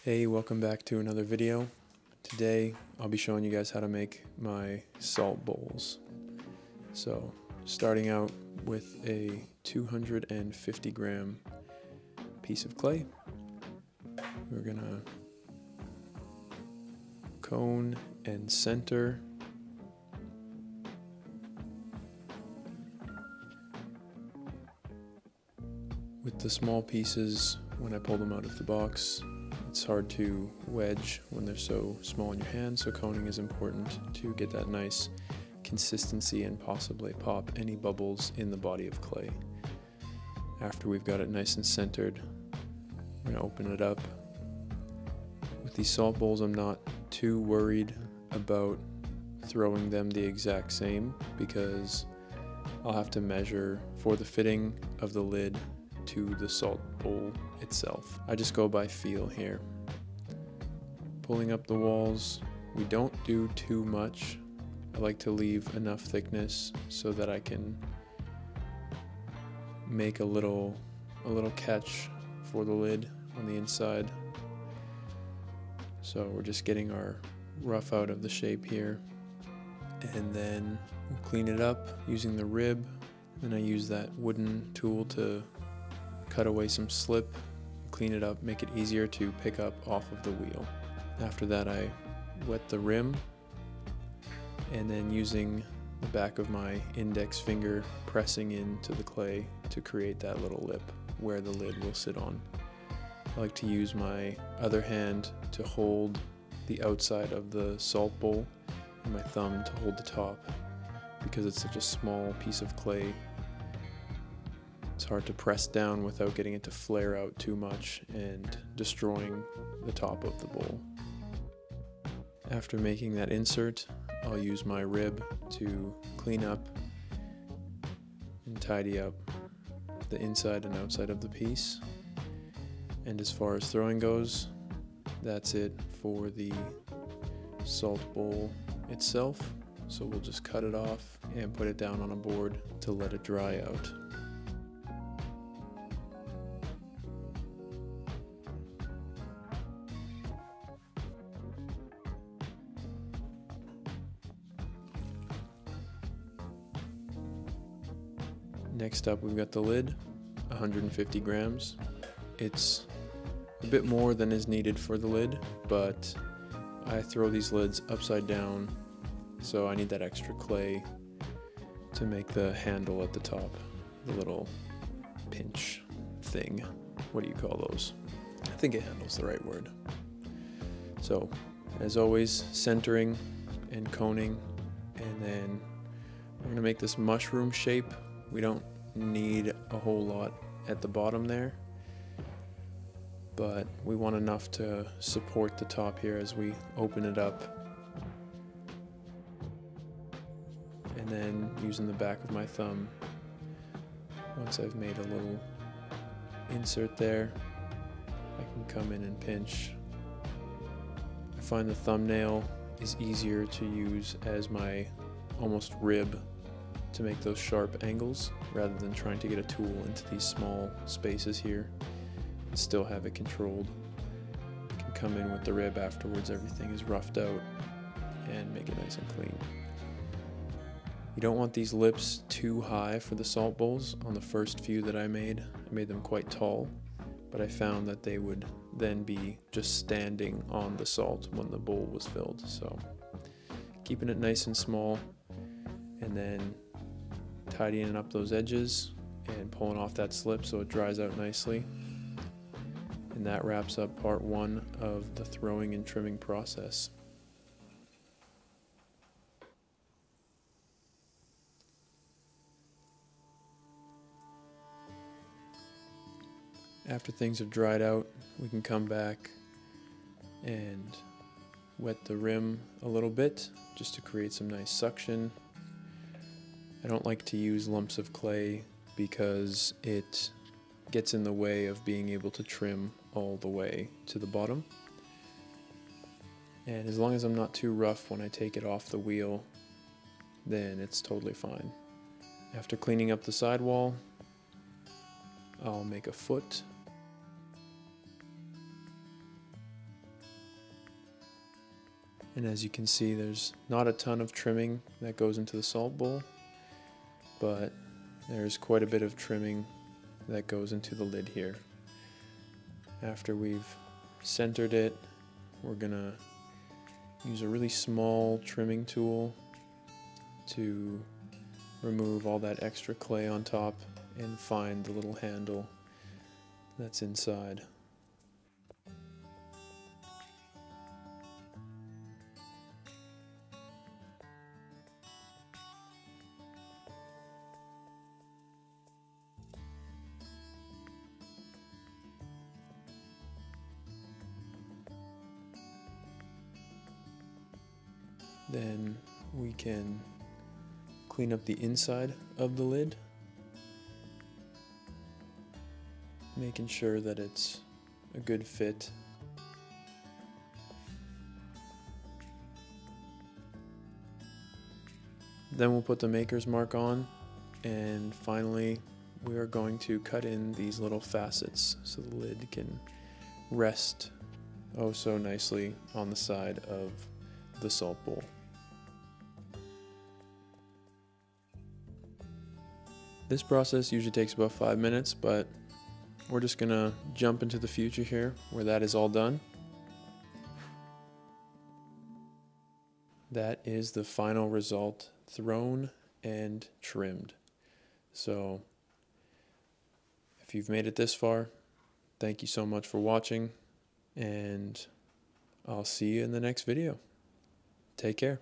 Hey, welcome back to another video. Today I'll be showing you guys how to make my salt bowls. So starting out with a 250 gram piece of clay, we're gonna cone and center with the small pieces. When I pull them out of the box, it's hard to wedge when they're so small in your hand, so coning is important to get that nice consistency and possibly pop any bubbles in the body of clay. After we've got it nice and centered, I'm going to open it up. With these salt bowls, I'm not too worried about throwing them the exact same because I'll have to measure for the fitting of the lid to the salt bowl itself. I just go by feel here. Pulling up the walls, we don't do too much. I like to leave enough thickness so that I can make a little catch for the lid on the inside. So we're just getting our rough out of the shape here, and then we'll clean it up using the rib. Then I use that wooden tool to cut away some slip, clean it up, make it easier to pick up off of the wheel. After that, I wet the rim, and then using the back of my index finger, pressing into the clay to create that little lip where the lid will sit on. I like to use my other hand to hold the outside of the salt bowl and my thumb to hold the top. Because it's such a small piece of clay, it's hard to press down without getting it to flare out too much and destroying the top of the bowl. After making that insert, I'll use my rib to clean up and tidy up the inside and outside of the piece. And as far as throwing goes, that's it for the salt bowl itself. So we'll just cut it off and put it down on a board to let it dry out. Next up, we've got the lid, 150 grams. It's a bit more than is needed for the lid, but I throw these lids upside down, so I need that extra clay to make the handle at the top, the little pinch thing. What do you call those? I think it handle's the right word. So, as always, centering and coning, and then we're gonna make this mushroom shape. We don't need a whole lot at the bottom there, but we want enough to support the top here as we open it up. And then using the back of my thumb, once I've made a little insert there, I can come in and pinch. I find the thumbnail is easier to use as my almost rib to make those sharp angles rather than trying to get a tool into these small spaces here and still have it controlled. You can come in with the rib afterwards, everything is roughed out, and make it nice and clean. You don't want these lips too high for the salt bowls. On the first few that I made them quite tall, but I found that they would then be just standing on the salt when the bowl was filled. So keeping it nice and small, and then tidying up those edges and pulling off that slip so it dries out nicely. And that wraps up part one of the throwing and trimming process. After things have dried out, we can come back and wet the rim a little bit just to create some nice suction. I don't like to use lumps of clay because it gets in the way of being able to trim all the way to the bottom. And as long as I'm not too rough when I take it off the wheel, then it's totally fine. After cleaning up the sidewall, I'll make a foot And as you can see, there's not a ton of trimming that goes into the salt bowl, but there's quite a bit of trimming that goes into the lid here. After we've centered it, we're gonna use a really small trimming tool to remove all that extra clay on top and find the little handle that's inside. Then we can clean up the inside of the lid, making sure that it's a good fit. Then we'll put the maker's mark on, and finally we are going to cut in these little facets so the lid can rest oh so nicely on the side of the salt bowl. This process usually takes about 5 minutes, but we're just gonna jump into the future here where that is all done. That is the final result, thrown and trimmed. So if you've made it this far, thank you so much for watching, and I'll see you in the next video. Take care.